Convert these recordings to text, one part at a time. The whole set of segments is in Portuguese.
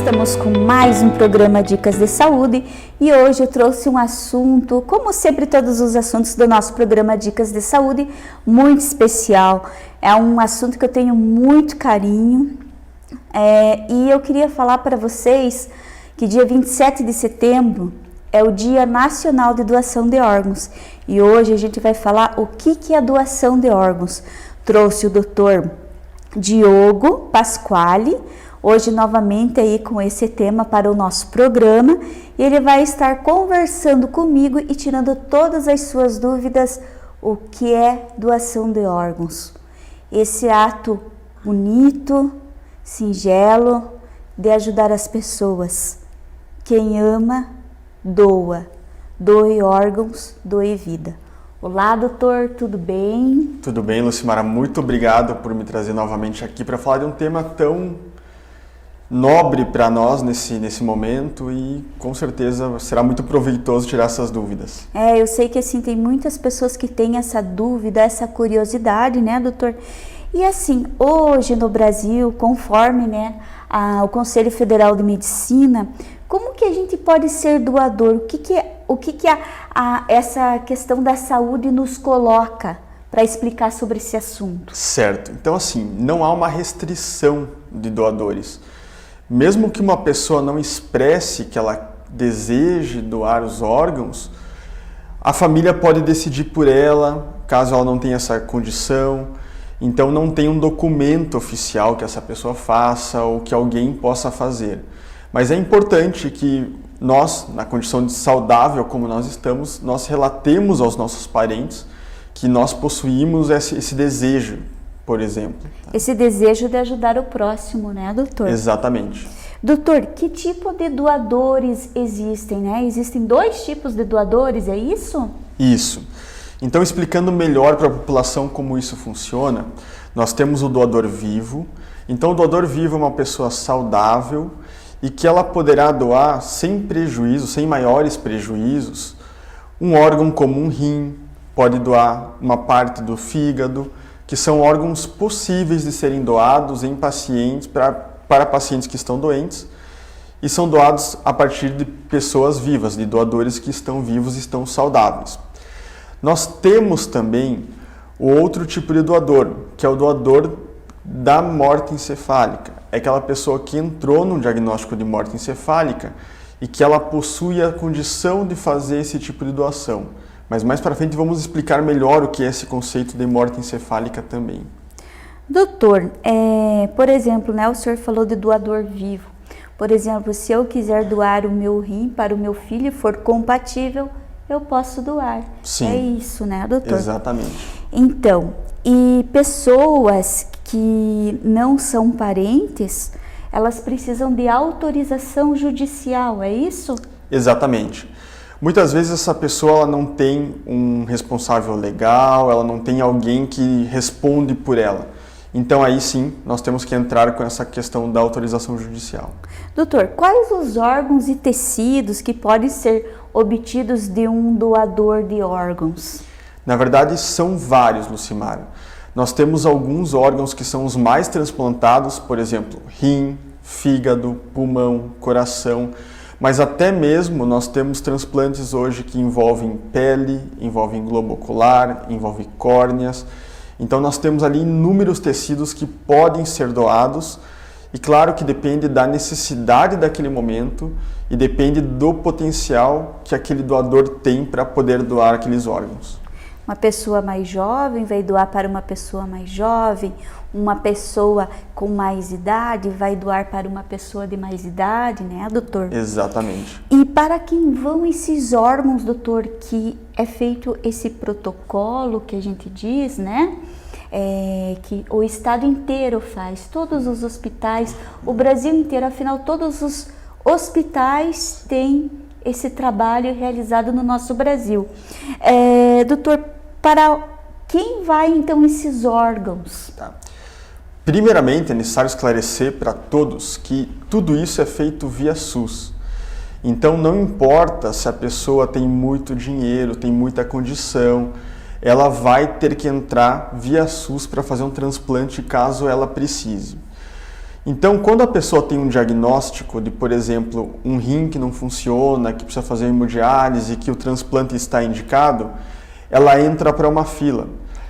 estamos com mais um programa Dicas de Saúde e hoje eu trouxe um assunto, como sempre todos os assuntos do nosso programa Dicas de Saúde, muito especial. É um assunto que eu tenho muito carinho e eu queria falar para vocês que dia 27 de setembro é o Dia Nacional de Doação de Órgãos e hoje a gente vai falar o que é a doação de órgãos. Trouxe o Dr. Diogo Pasquale, hoje novamente aí com esse tema para o nosso programa, e ele vai estar conversando comigo e tirando todas as suas dúvidas o que é doação de órgãos. Esse ato bonito, singelo, de ajudar as pessoas. Quem ama, doa. Doe órgãos, doe vida. Olá, doutor, tudo bem? Tudo bem, Lucimara. Muito obrigado por me trazer novamente aqui para falar de um tema tão nobre para nós nesse momento e com certeza será muito proveitoso tirar essas dúvidas. Eu sei que assim tem muitas pessoas que têm essa dúvida, essa curiosidade, né, doutor? E assim, hoje no Brasil, conforme, o Conselho Federal de Medicina, como que a gente pode ser doador? O que essa questão da saúde nos coloca para explicar sobre esse assunto? Certo. Então, assim, não há uma restrição de doadores. Mesmo que uma pessoa não expresse que ela deseje doar os órgãos, a família pode decidir por ela, caso ela não tenha essa condição. Então, não tem um documento oficial que essa pessoa faça ou que alguém possa fazer. Mas é importante que nós, na condição de saudável como nós estamos, nós relatemos aos nossos parentes que nós possuímos esse desejo, por exemplo. Esse desejo de ajudar o próximo, né, doutor? Exatamente. Doutor, que tipo de doadores existem, né? Existem 2 tipos de doadores, é isso? Isso. Então, explicando melhor para a população como isso funciona, nós temos o doador vivo. Então, o doador vivo é uma pessoa saudável e que ela poderá doar sem prejuízo, sem maiores prejuízos, um órgão como um rim, pode doar uma parte do fígado, que são órgãos possíveis de serem doados em pacientes, para pacientes que estão doentes, e são doados a partir de pessoas vivas, de doadores que estão vivos e estão saudáveis. Nós temos também o outro tipo de doador, que é o doador da morte encefálica. É aquela pessoa que entrou no diagnóstico de morte encefálica e que ela possui a condição de fazer esse tipo de doação. Mas mais para frente vamos explicar melhor o que é esse conceito de morte encefálica também. Doutor, por exemplo, o senhor falou de doador vivo. Por exemplo, se eu quiser doar o meu rim para o meu filho e for compatível, eu posso doar. Sim. É isso, né, doutor? Exatamente. Então, e pessoas que não são parentes, elas precisam de autorização judicial, é isso? Exatamente. Muitas vezes essa pessoa ela não tem um responsável legal, ela não tem alguém que responde por ela. Então aí sim, nós temos que entrar com essa questão da autorização judicial. Doutor, quais os órgãos e tecidos que podem ser obtidos de um doador de órgãos? Na verdade, são vários, Lucimara. Nós temos alguns órgãos que são os mais transplantados, por exemplo, rim, fígado, pulmão, coração, mas até mesmo nós temos transplantes hoje que envolvem pele, envolvem globo ocular, envolvem córneas. Então nós temos ali inúmeros tecidos que podem ser doados e claro que depende da necessidade daquele momento e depende do potencial que aquele doador tem para poder doar aqueles órgãos. Uma pessoa mais jovem vai doar para uma pessoa mais jovem, uma pessoa com mais idade vai doar para uma pessoa de mais idade, né, doutor? Exatamente. E para quem vão esses órgãos, doutor, que é feito esse protocolo que a gente diz, né? Que o estado inteiro faz, todos os hospitais, o Brasil inteiro, afinal todos os hospitais têm esse trabalho realizado no nosso Brasil. Doutor, para quem vai então esses órgãos? Tá. Primeiramente, é necessário esclarecer para todos que tudo isso é feito via SUS. Então, não importa se a pessoa tem muito dinheiro, tem muita condição, ela vai ter que entrar via SUS para fazer um transplante caso ela precise. Então, quando a pessoa tem um diagnóstico de, por exemplo, um rim que não funciona, que precisa fazer hemodiálise, que o transplante está indicado, ela entra para uma fila.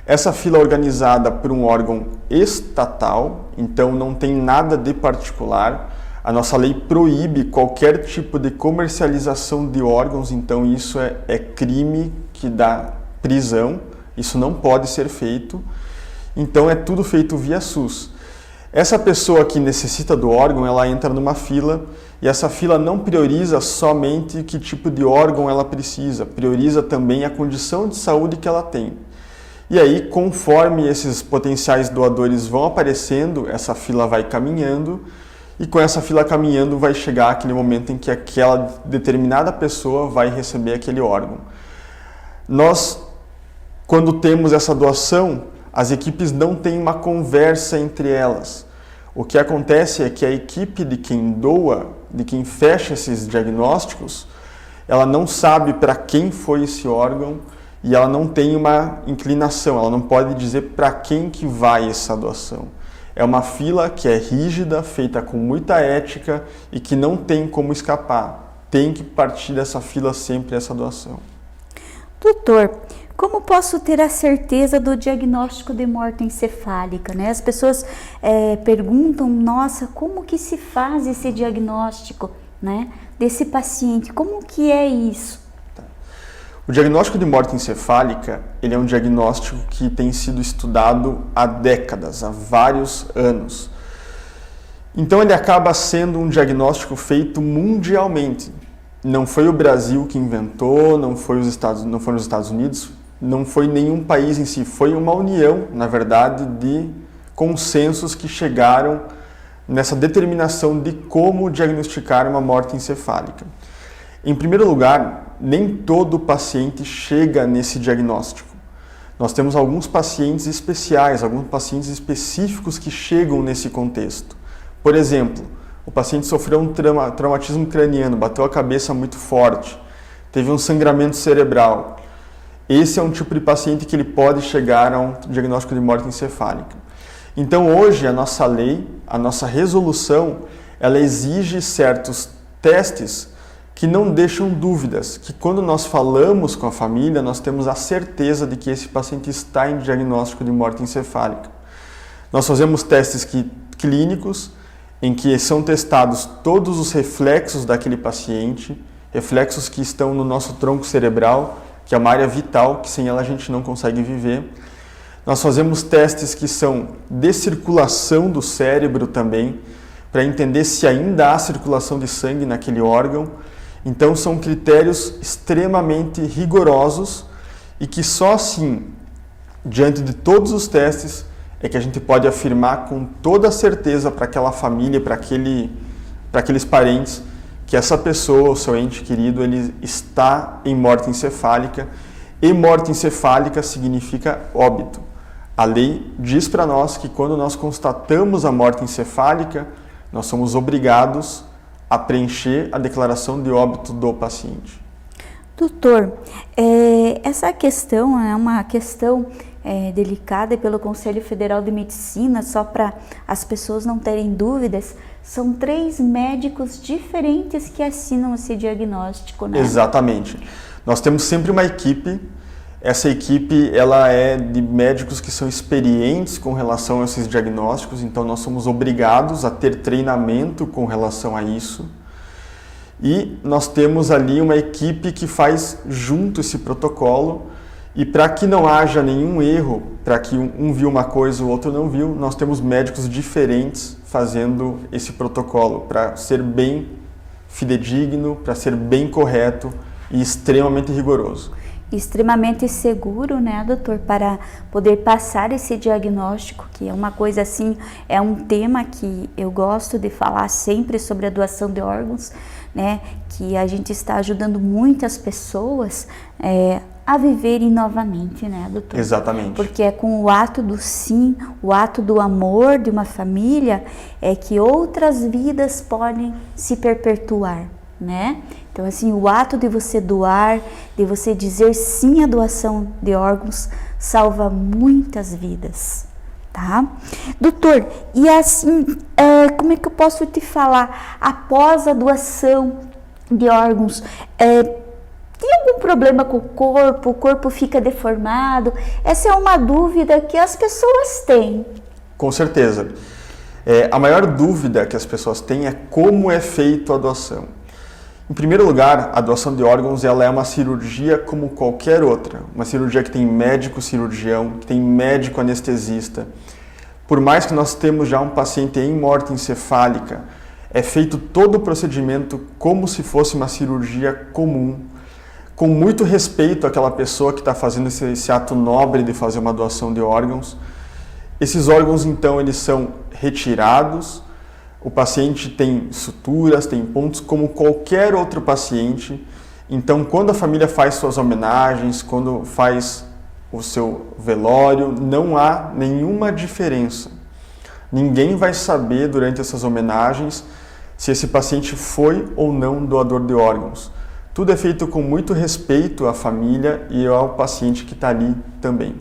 Essa fila é organizada por um órgão estatal, então não tem nada de particular. A nossa lei proíbe qualquer tipo de comercialização de órgãos, então isso é crime que dá prisão, isso não pode ser feito. Então é tudo feito via SUS. Essa pessoa que necessita do órgão, ela entra numa fila e essa fila não prioriza somente que tipo de órgão ela precisa, prioriza também a condição de saúde que ela tem. E aí, conforme esses potenciais doadores vão aparecendo, essa fila vai caminhando e com essa fila caminhando vai chegar aquele momento em que aquela determinada pessoa vai receber aquele órgão. Nós, quando temos essa doação, as equipes não têm uma conversa entre elas. O que acontece é que a equipe de quem doa, de quem fecha esses diagnósticos, ela não sabe para quem foi esse órgão e ela não tem uma inclinação, ela não pode dizer para quem que vai essa doação. É uma fila que é rígida, feita com muita ética e que não tem como escapar. Tem que partir dessa fila sempre essa doação. Doutor, como posso ter a certeza do diagnóstico de morte encefálica, né? As pessoas perguntam, nossa, como que se faz esse diagnóstico, né, desse paciente? Como que é isso? O diagnóstico de morte encefálica, ele é um diagnóstico que tem sido estudado há décadas, há vários anos. Então ele acaba sendo um diagnóstico feito mundialmente. Não foi o Brasil que inventou, não foram os Estados Unidos, não foi nenhum país em si, foi uma união, na verdade, de consensos que chegaram nessa determinação de como diagnosticar uma morte encefálica. Em primeiro lugar, nem todo paciente chega nesse diagnóstico. Nós temos alguns pacientes especiais, alguns pacientes específicos que chegam nesse contexto. Por exemplo, o paciente sofreu um traumatismo craniano, bateu a cabeça muito forte, teve um sangramento cerebral. Esse é um tipo de paciente que ele pode chegar a um diagnóstico de morte encefálica. Então hoje a nossa lei, a nossa resolução, ela exige certos testes que não deixam dúvidas, que quando nós falamos com a família, nós temos a certeza de que esse paciente está em diagnóstico de morte encefálica. Nós fazemos testes clínicos, em que são testados todos os reflexos daquele paciente, reflexos que estão no nosso tronco cerebral, que é uma área vital, que sem ela a gente não consegue viver. Nós fazemos testes que são de circulação do cérebro também, para entender se ainda há circulação de sangue naquele órgão. Então são critérios extremamente rigorosos e que só assim, diante de todos os testes, é que a gente pode afirmar com toda certeza para aquela família, para aqueles parentes, que essa pessoa, o seu ente querido, ele está em morte encefálica, e morte encefálica significa óbito. A lei diz para nós que quando nós constatamos a morte encefálica, nós somos obrigados a preencher a declaração de óbito do paciente. Doutor, essa questão é uma questão delicada pelo Conselho Federal de Medicina, só para as pessoas não terem dúvidas, são 3 médicos diferentes que assinam esse diagnóstico, né? Exatamente. Nós temos sempre uma equipe, essa equipe ela é de médicos que são experientes com relação a esses diagnósticos, então nós somos obrigados a ter treinamento com relação a isso. E nós temos ali uma equipe que faz junto esse protocolo. E para que não haja nenhum erro, para que um viu uma coisa e o outro não viu, nós temos médicos diferentes fazendo esse protocolo para ser bem fidedigno, para ser bem correto e extremamente rigoroso. Extremamente seguro, né, doutor, para poder passar esse diagnóstico, que é uma coisa assim, é um tema que eu gosto de falar sempre sobre a doação de órgãos, né, que a gente está ajudando muitas pessoas a viverem novamente, né, doutor? Exatamente. Porque é com o ato do sim, o ato do amor de uma família, é que outras vidas podem se perpetuar, né? Então, assim, o ato de você doar, de você dizer sim à doação de órgãos, salva muitas vidas, tá? Doutor, e assim, como é que eu posso te falar? Após a doação de órgãos, tem algum problema com o corpo fica deformado? Essa é uma dúvida que as pessoas têm. Com certeza. A maior dúvida que as pessoas têm é como é feita a doação. Em primeiro lugar, a doação de órgãos ela é uma cirurgia como qualquer outra. Uma cirurgia que tem médico cirurgião, que tem médico anestesista. Por mais que nós temos já um paciente em morte encefálica, é feito todo o procedimento como se fosse uma cirurgia comum, com muito respeito àquela pessoa que está fazendo esse ato nobre de fazer uma doação de órgãos. Esses órgãos, então, eles são retirados, o paciente tem suturas, tem pontos como qualquer outro paciente. Então, quando a família faz suas homenagens, quando faz o seu velório, não há nenhuma diferença. Ninguém vai saber durante essas homenagens se esse paciente foi ou não doador de órgãos. Tudo é feito com muito respeito à família e ao paciente que está ali também.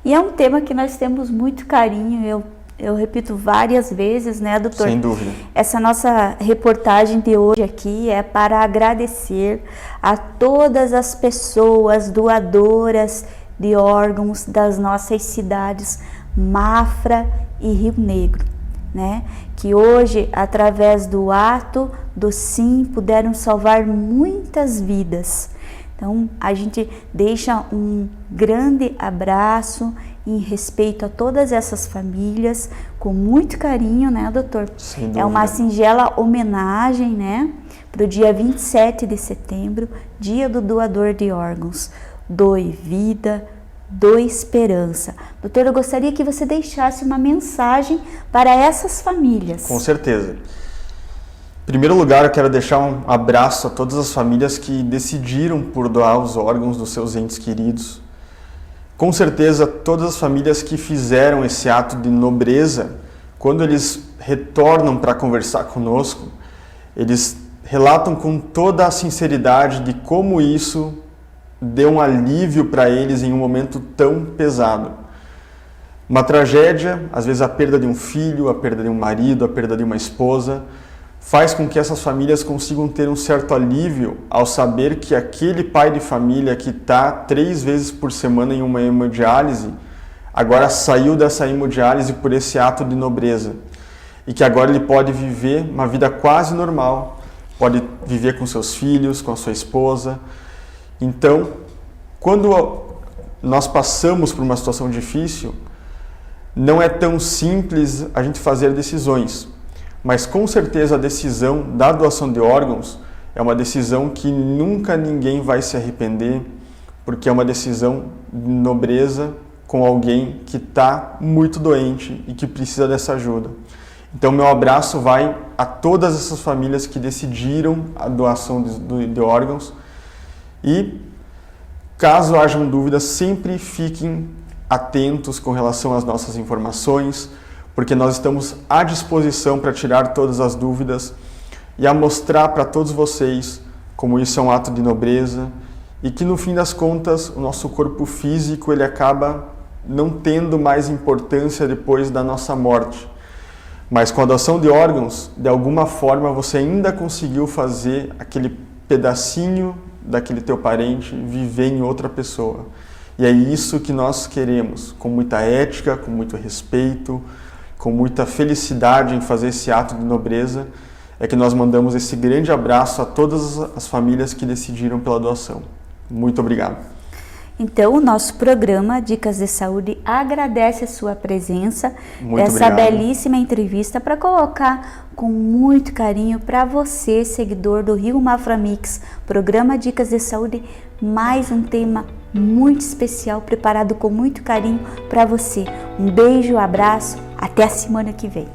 E é um tema que nós temos muito carinho, eu repito várias vezes, né, doutor? Sem dúvida. Essa nossa reportagem de hoje aqui é para agradecer a todas as pessoas doadoras de órgãos das nossas cidades Mafra e Rio Negro, né? Que hoje, através do ato do Sim, puderam salvar muitas vidas. Então, a gente deixa um grande abraço em respeito a todas essas famílias, com muito carinho, né, doutor? Sem dúvida. É uma singela homenagem, né, para o dia 27 de setembro, dia do doador de órgãos. Doe vida, doe esperança. Doutor, eu gostaria que você deixasse uma mensagem para essas famílias. Com certeza. Em primeiro lugar, eu quero deixar um abraço a todas as famílias que decidiram por doar os órgãos dos seus entes queridos. Com certeza, todas as famílias que fizeram esse ato de nobreza, quando eles retornam para conversar conosco, eles relatam com toda a sinceridade de como isso deu um alívio para eles em um momento tão pesado. Uma tragédia, às vezes a perda de um filho, a perda de um marido, a perda de uma esposa, faz com que essas famílias consigam ter um certo alívio ao saber que aquele pai de família que está 3 vezes por semana em uma hemodiálise, agora saiu dessa hemodiálise por esse ato de nobreza. E que agora ele pode viver uma vida quase normal, pode viver com seus filhos, com a sua esposa. Então, quando nós passamos por uma situação difícil, não é tão simples a gente fazer decisões. Mas com certeza a decisão da doação de órgãos é uma decisão que nunca ninguém vai se arrepender, porque é uma decisão de nobreza com alguém que está muito doente e que precisa dessa ajuda. Então meu abraço vai a todas essas famílias que decidiram a doação de órgãos e caso hajam dúvidas, sempre fiquem atentos com relação às nossas informações, porque nós estamos à disposição para tirar todas as dúvidas e a mostrar para todos vocês como isso é um ato de nobreza e que no fim das contas o nosso corpo físico ele acaba não tendo mais importância depois da nossa morte. Mas com a doação de órgãos, de alguma forma você ainda conseguiu fazer aquele pedacinho daquele teu parente viver em outra pessoa. E é isso que nós queremos, com muita ética, com muito respeito, com muita felicidade em fazer esse ato de nobreza, é que nós mandamos esse grande abraço a todas as famílias que decidiram pela doação. Muito obrigado. Então, o nosso programa Dicas de Saúde agradece a sua presença, Muito essa obrigado. belíssima entrevista para colocar com muito carinho para você, seguidor do Rio Mafra Mix, programa Dicas de Saúde, mais um tema muito especial, preparado com muito carinho para você. Um beijo, abraço, até a semana que vem.